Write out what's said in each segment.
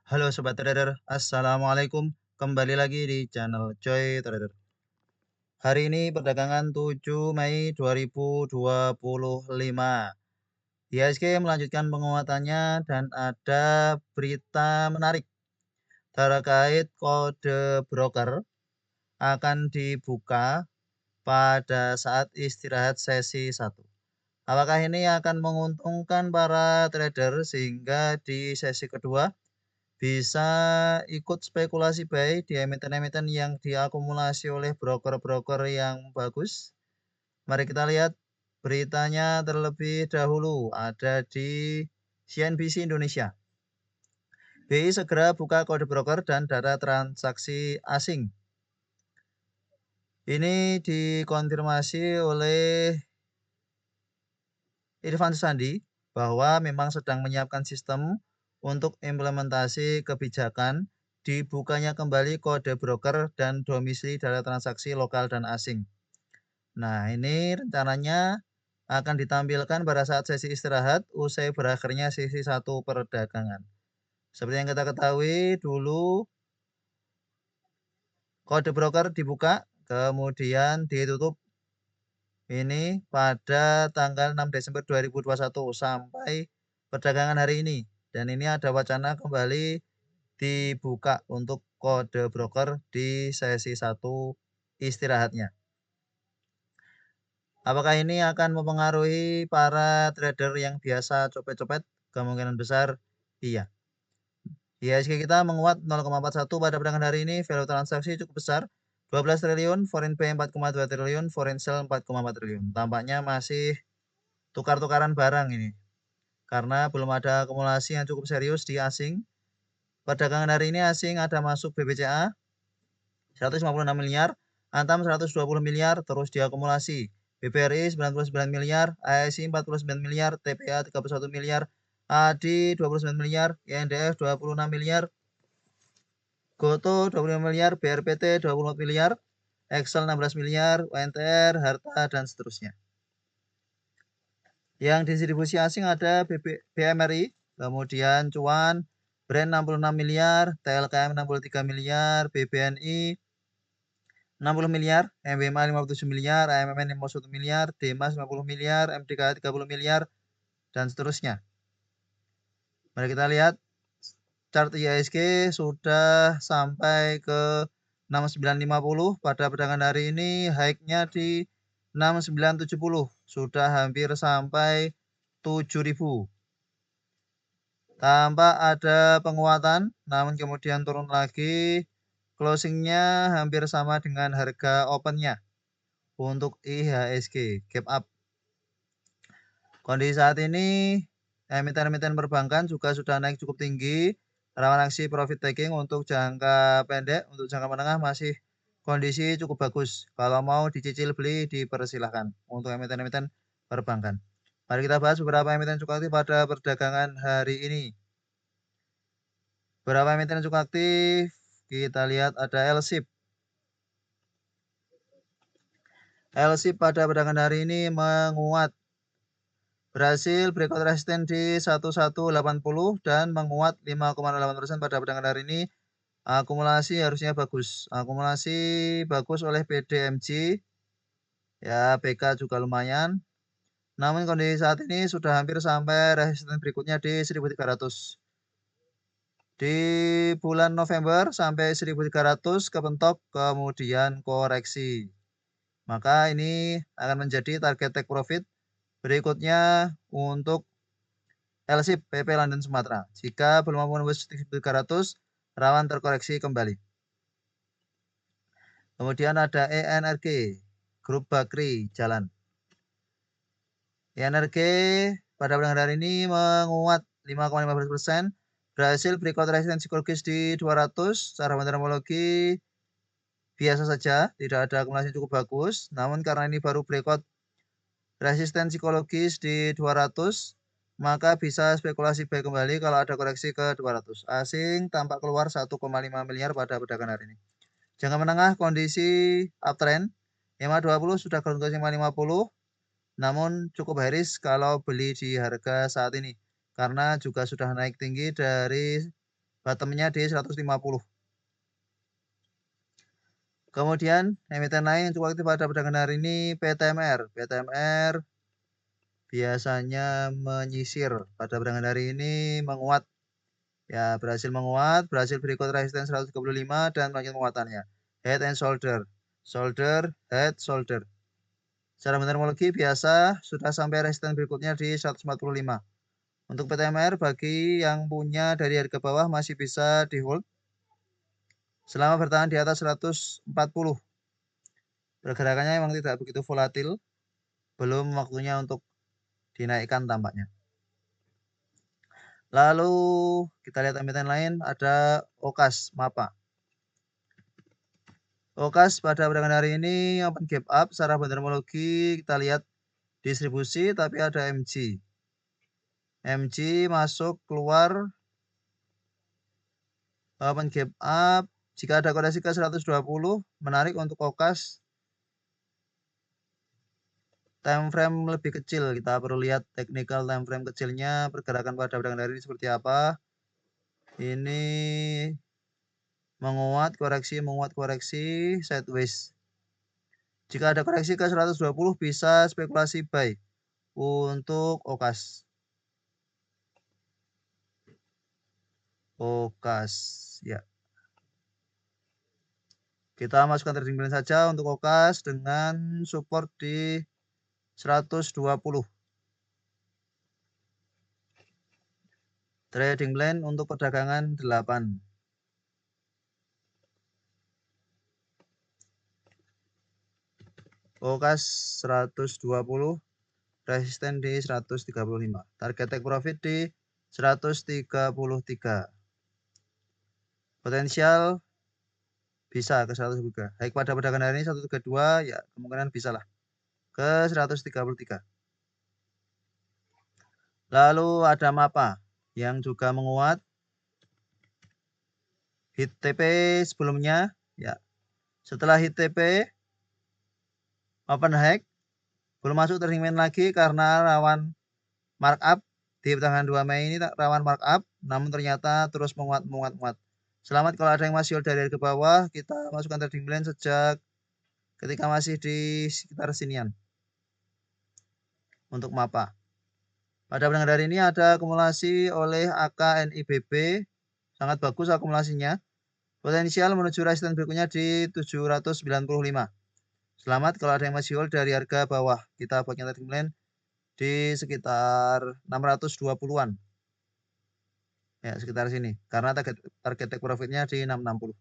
Halo Sobat Trader, Assalamualaikum. Kembali lagi di channel Coy Trader. Hari ini perdagangan 7 Mei 2025. IHSG melanjutkan penguatannya dan ada berita menarik terkait kode broker akan dibuka pada saat istirahat sesi 1. Apakah ini akan menguntungkan para trader sehingga di sesi kedua bisa ikut spekulasi buy di emiten-emiten yang diakumulasi oleh broker-broker yang bagus? Mari kita lihat beritanya terlebih dahulu. Ada di CNBC Indonesia. BI segera buka kode broker dan data transaksi asing. Ini dikonfirmasi oleh Irfan Sandi bahwa memang sedang menyiapkan sistem untuk implementasi kebijakan dibukanya kembali kode broker dan domisili data transaksi lokal dan asing. Nah, ini rencananya akan ditampilkan pada saat sesi istirahat usai berakhirnya sesi 1 perdagangan. Seperti yang kita ketahui dulu kode broker dibuka kemudian ditutup ini pada tanggal 6 Desember 2021 sampai perdagangan hari ini. Dan ini ada wacana kembali dibuka untuk kode broker di sesi 1 istirahatnya. Apakah ini akan mempengaruhi para trader yang biasa copet-copet? Kemungkinan besar iya. IHSG kita menguat 0,41 pada perdagangan hari ini. Value transaksi cukup besar, 12 triliun, foreign buy 4,2 triliun, foreign sell 4,4 triliun. Tampaknya masih tukar-tukaran barang ini. Karena belum ada akumulasi yang cukup serius di asing. Perdagangan hari ini asing ada masuk BBCA 156 miliar, Antam 120 miliar terus diakumulasi. BBRI 99 miliar, ASI 49 miliar, TPA 31 miliar, ADI 29 miliar, INDF 26 miliar, Goto 25 miliar, BRPT 24 miliar, Excel 16 miliar, UNTR, Harta, dan seterusnya. Yang distribusi asing ada BMRI, kemudian Cuan, Brand 66 miliar, TLKM 63 miliar, BBNI 60 miliar, MBMA 57 miliar, AMMN 51 miliar, Demas 50 miliar, MDK 30 miliar, dan seterusnya. Mari kita lihat chart IHSG sudah sampai ke 6950 pada perdagangan hari ini, high-nya di 6970, sudah hampir sampai 7000. Tampak ada penguatan, namun kemudian turun lagi, closingnya hampir sama dengan harga opennya untuk IHSG, gap up. Kondisi saat ini, emiten-emiten perbankan juga sudah naik cukup tinggi, rawan aksi profit taking untuk jangka pendek, untuk jangka menengah masih kondisi cukup bagus. Kalau mau dicicil beli dipersilahkan untuk emiten-emiten perbankan. Mari kita bahas beberapa emiten cukup aktif pada perdagangan hari ini. Beberapa emiten cukup aktif, kita lihat ada LSIP. LSIP pada perdagangan hari ini menguat. Berhasil breakout resisten di 1180 dan menguat 5,8% pada perdagangan hari ini. Akumulasi harusnya bagus. Akumulasi bagus oleh PDMG. Ya, BK juga lumayan. Namun kondisi saat ini sudah hampir sampai resisten berikutnya di 1300. Di bulan November sampai 1300 kepentok kemudian koreksi. Maka ini akan menjadi target take profit berikutnya untuk LSIP PP London Sumatera. Jika belum mampu menembus 1300, rawan terkoreksi kembali. Kemudian ada ENRG, Grup Bakri Jalan. ENRG pada perdagangan hari ini menguat 5,15%, berhasil breakout resisten psikologis di 200, secara fundamentologi biasa saja, tidak ada akumulasi cukup bagus, namun karena ini baru breakout resisten psikologis di 200, maka bisa spekulasi buy kembali kalau ada koreksi ke 200. Asing tampak keluar 1,5 miliar pada perdagangan hari ini. Jangka menengah kondisi uptrend, EMA 20 sudah ground closing 50, namun cukup high risk kalau beli di harga saat ini karena juga sudah naik tinggi dari bottomnya di 150. Kemudian emiten lain yang cukup aktif pada perdagangan hari ini PTMR. PTMR biasanya menyisir pada perdagangan hari ini menguat. Ya, berhasil menguat, berhasil berikut resisten 135 dan melanjut penguatannya. Head and shoulder. Shoulder, head, shoulder. Secara meteorologi biasa sudah sampai resisten berikutnya di 145. Untuk PTMR bagi yang punya dari harga bawah masih bisa di hold selama bertahan di atas 140. Pergerakannya memang tidak begitu volatil, belum waktunya untuk dinaikkan tampaknya. Lalu kita lihat emiten lain, ada OKAS, MAPA. OKAS pada perdagangan hari ini open gap up. Secara fundamentologi kita lihat distribusi tapi ada MG. MG masuk keluar open gap up. Jika ada koreksi ke 120 menarik untuk OKAS. Time frame lebih kecil, kita perlu lihat technical time frame kecilnya, pergerakan pada perdagangan hari ini seperti apa. Ini menguat koreksi sideways. Jika ada koreksi ke 120 bisa spekulasi buy untuk OKAS. OKAS ya. Kita masukkan trading plan saja untuk OKAS dengan support di 120. Trading plan untuk perdagangan 8. OKAS 120, resisten di 135. Target take profit di 133. Potensial bisa ke 100 juga. Baik pada perdagangan hari ini 132 ya kemungkinan bisa lah ke 133. Lalu ada MAPA yang juga menguat. Hit TP sebelumnya ya. Setelah hit TP open high belum masuk trading plan lagi karena rawan markup di tanggal 2 Mei ini rawan markup namun ternyata terus menguat. Selamat kalau ada yang masih hold dari ke bawah, kita masukkan trading plan sejak ketika masih di sekitar sinian. Untuk MAPA. Pada perdagangan hari ini ada akumulasi oleh AKNIBB, sangat bagus akumulasinya. Potensial menuju resisten berikutnya di 795. Selamat kalau ada yang masih hold dari harga bawah, kita buatnya trading plan di sekitar 620-an. Ya, sekitar sini. Karena target take profitnya di 660.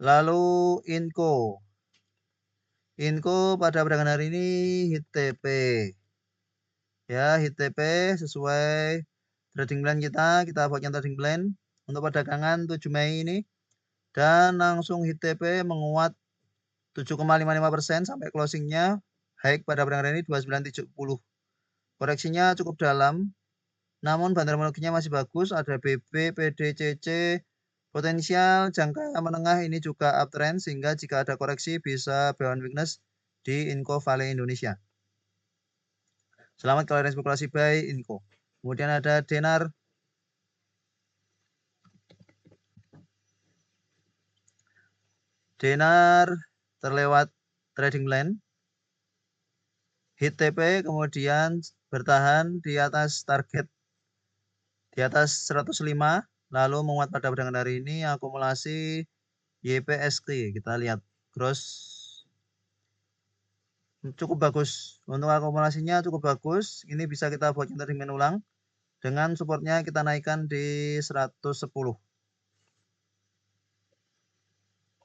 Lalu Inco. Inco pada perdagangan hari ini hit TP. Ya, hit TP sesuai trading plan kita buatkan trading plan untuk perdagangan 7 Mei ini. Dan langsung hit TP menguat 7,55% sampai closingnya high pada perdagangan ini 2970. Koreksinya cukup dalam, namun fundamentaloginya masih bagus. Ada BB, PDCC, potensial jangka menengah ini juga uptrend sehingga jika ada koreksi bisa buy on weakness di Inco Vale Indonesia. Selamat kalau ada spekulasi buy Inco. Kemudian ada Denar. Denar terlewat trading plan. Hit TP kemudian bertahan di atas target di atas 105 lalu menguat pada perdagangan hari ini akumulasi YPSK kita lihat gross cukup bagus untuk akumulasinya cukup bagus ini bisa kita buat trading plan ulang dengan supportnya kita naikkan di 110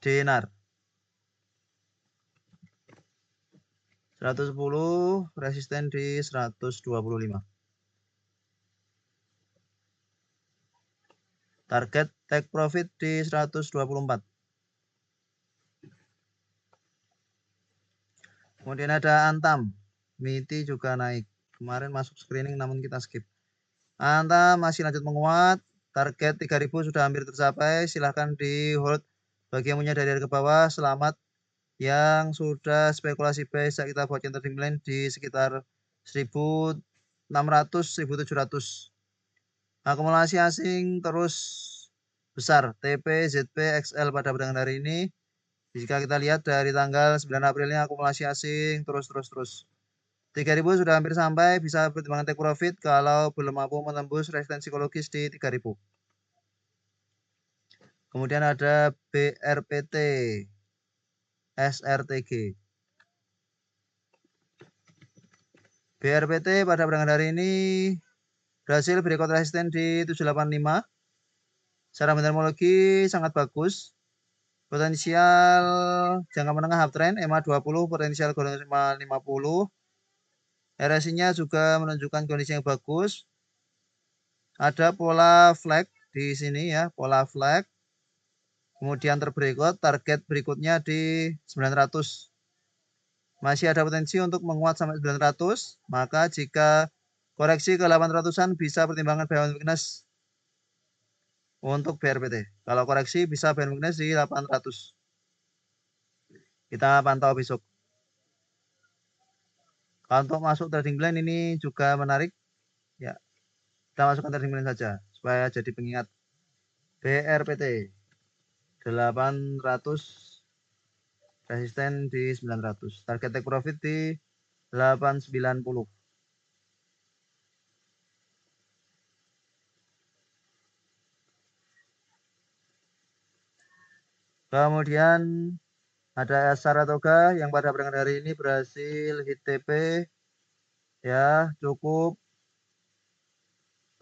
dinar 110 resisten di 125 target take profit di 124. Kemudian ada Antam, MITI juga naik. Kemarin masuk screening namun kita skip. Antam masih lanjut menguat. Target 3000 sudah hampir tercapai. Silahkan di hold. Bagi yang punya dari harga bawah, selamat. Yang sudah spekulasi buy, kita buatkan trading plan di sekitar 1600, 1700. Akumulasi asing terus besar, TP, ZP, XL pada perdagangan hari ini. Jika kita lihat dari tanggal 9 Aprilnya akumulasi asing terus. 3.000 sudah hampir sampai, bisa pertimbangan take profit kalau belum mampu menembus resistensi psikologis di 3.000. Kemudian ada BRPT, SRTG. BRPT pada perdagangan hari ini berhasil breakout resisten di 785. Secara metodologi sangat bagus. Potensial jangka menengah uptrend EMA 20, potensial golongan EMA 50. RSI-nya juga menunjukkan kondisi yang bagus. Ada pola flag di sini ya, pola flag. Kemudian terbreakout, target berikutnya di 900. Masih ada potensi untuk menguat sampai 900. Maka jika koreksi ke 800-an bisa pertimbangan buy on weakness untuk BRPT. Kalau koreksi bisa buy on weakness di 800. Kita pantau besok. Kalau untuk masuk trading plan ini juga menarik. Ya, kita masukkan trading plan saja supaya jadi pengingat. BRPT 800, resisten di 900. Target take profit di 890. Kemudian ada Saratoga yang pada perdagangan hari ini berhasil hit TP. Ya, cukup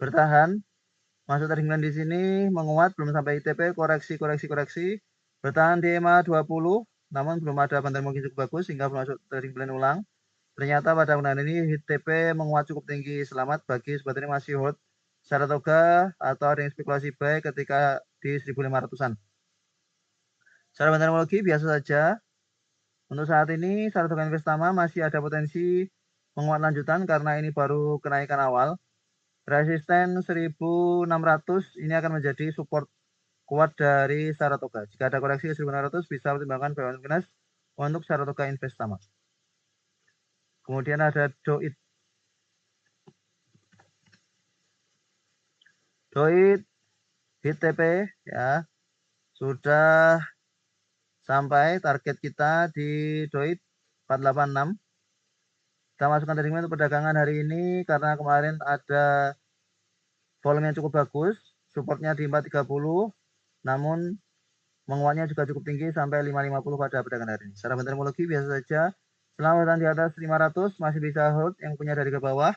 bertahan. Masuk trading plan di sini menguat, belum sampai ITP, koreksi. Bertahan di EMA 20, namun belum ada bantuan mungkin cukup bagus sehingga belum masuk trading plan ulang. Ternyata pada penggunaan ini hit TP menguat cukup tinggi. Selamat bagi sobat ini masih hold Saratoga atau ada yang spekulasi buy ketika di 1.500-an. Secara teknologi biasa saja. Untuk saat ini Saratoga Investama masih ada potensi menguat lanjutan karena ini baru kenaikan awal. Resisten 1.600 ini akan menjadi support kuat dari Saratoga. Jika ada koreksi ke 1.600 bisa pertimbangkan buy on weakness untuk Saratoga Investama. Kemudian ada Doit. Doit hit TP ya. Sudah sampai target kita di Doit 486. Kita masukkan trading plan untuk perdagangan hari ini karena kemarin ada volume yang cukup bagus, supportnya di 430, namun menguatnya juga cukup tinggi sampai 550 pada perdagangan hari ini. Secara teknologi biasa saja, selama bertahan di atas 500 masih bisa hold yang punya dari ke bawah,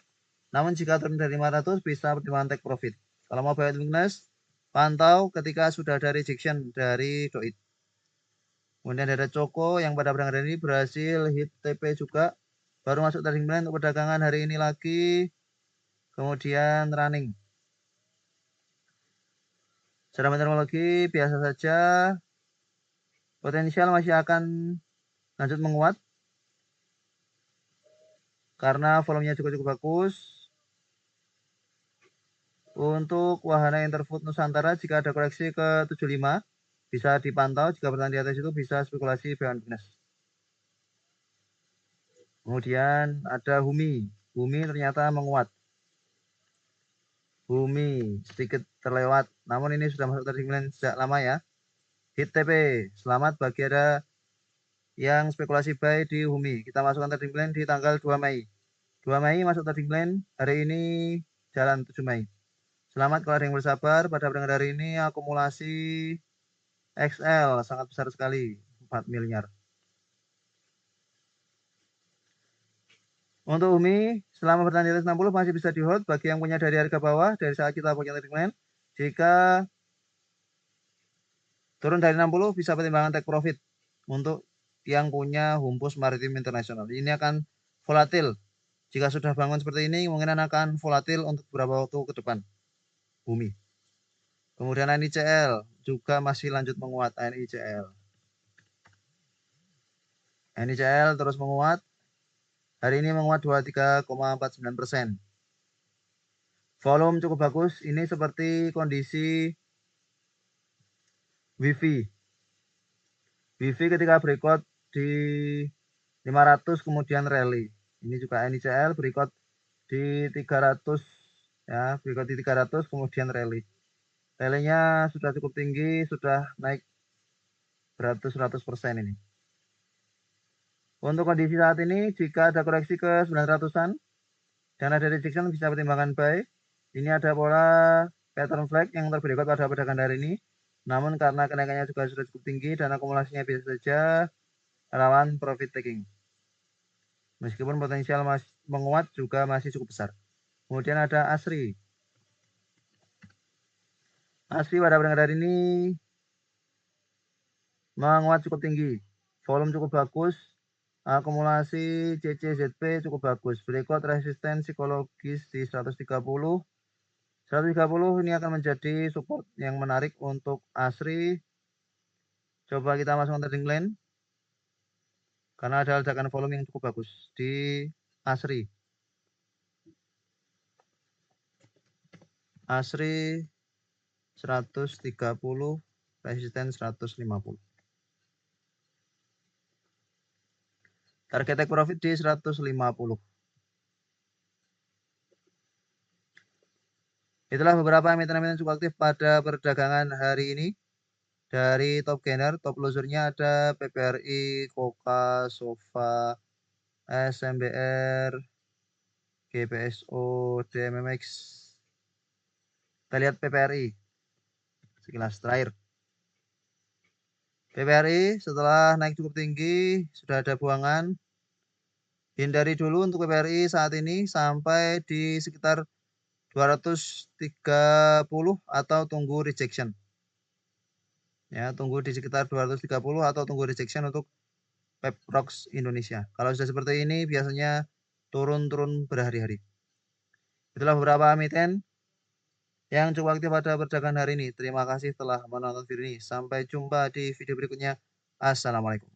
namun jika turun dari 500 bisa pertimbangan take profit. Kalau mau buy on weakness, pantau ketika sudah ada rejection dari Doit. Kemudian ada Coko yang pada perdagangan hari ini berhasil hit TP juga, baru masuk trading plan untuk perdagangan hari ini lagi, kemudian running. Secara meteorologi biasa saja, potensial masih akan lanjut menguat karena volumenya juga cukup bagus. Untuk wahana Interfood Nusantara jika ada koreksi ke 75 bisa dipantau, jika bertahan di atas itu bisa spekulasi buy on weakness. Kemudian ada Humi ternyata menguat. Humi sedikit terlewat, namun ini sudah masuk trading plan sejak lama ya. Hit TP, selamat bagi ada yang spekulasi buy di Humi. Kita masukkan trading plan di tanggal 2 Mei. 2 Mei masuk trading plan, hari ini jalan 7 Mei. Selamat kalau ada yang bersabar, pada perdagangan hari ini akumulasi XL sangat besar sekali, 4 miliar. Untuk Umi, selama bertahan di atas 60 masih bisa di hold bagi yang punya dari harga bawah, dari saat kita punya trading plan. Jika turun dari 60 bisa pertimbangan take profit untuk yang punya Humpus Maritim Internasional. Ini akan volatil. Jika sudah bangun seperti ini, kemungkinan akan volatil untuk beberapa waktu ke depan. Bumi. Kemudian NICL juga masih lanjut menguat. NICL terus menguat. Hari ini menguat 23,49%. Volume cukup bagus. Ini seperti kondisi WiFi. WiFi ketika breakout di 500 kemudian rally. Ini juga NICL breakout di 300 ya, berikut di 300 kemudian rally. Rally-nya sudah cukup tinggi, sudah naik beratus-ratus% ini. Untuk kondisi saat ini, jika ada koreksi ke 900-an dan ada rejection bisa pertimbangkan buy. Ini ada pola pattern flag yang terberikut pada perdagangan hari ini. Namun karena kenaikannya juga sudah cukup tinggi dan akumulasinya biasa saja, rawan profit taking. Meskipun potensial masih menguat juga masih cukup besar. Kemudian ada ASRI. ASRI pada perdagangan hari ini menguat cukup tinggi. Volume cukup bagus. Akumulasi CCZP cukup bagus. Berikut resisten psikologis di 130. 130 ini akan menjadi support yang menarik untuk ASRI. Coba kita masukkan trading line. Karena ada ledakan volume yang cukup bagus di ASRI. ASRI 130, resisten 150. Target take profit di 150. Itulah beberapa emiten-emiten cukup aktif pada perdagangan hari ini. Dari top gainer, top losernya ada PPRI, Koka, Sofa, SMBR, GPSO, DMMX. Kita lihat PPRI. Sekilas terakhir. PPRI setelah naik cukup tinggi, sudah ada buangan. Hindari dulu untuk PPRI saat ini sampai di sekitar 230 atau tunggu rejection. Ya, tunggu di sekitar 230 atau tunggu rejection untuk Pepprox Indonesia. Kalau sudah seperti ini biasanya turun-turun berhari-hari. Itulah beberapa emiten yang cukup aktif pada perdagangan hari ini. Terima kasih telah menonton video ini. Sampai jumpa di video berikutnya. Assalamualaikum.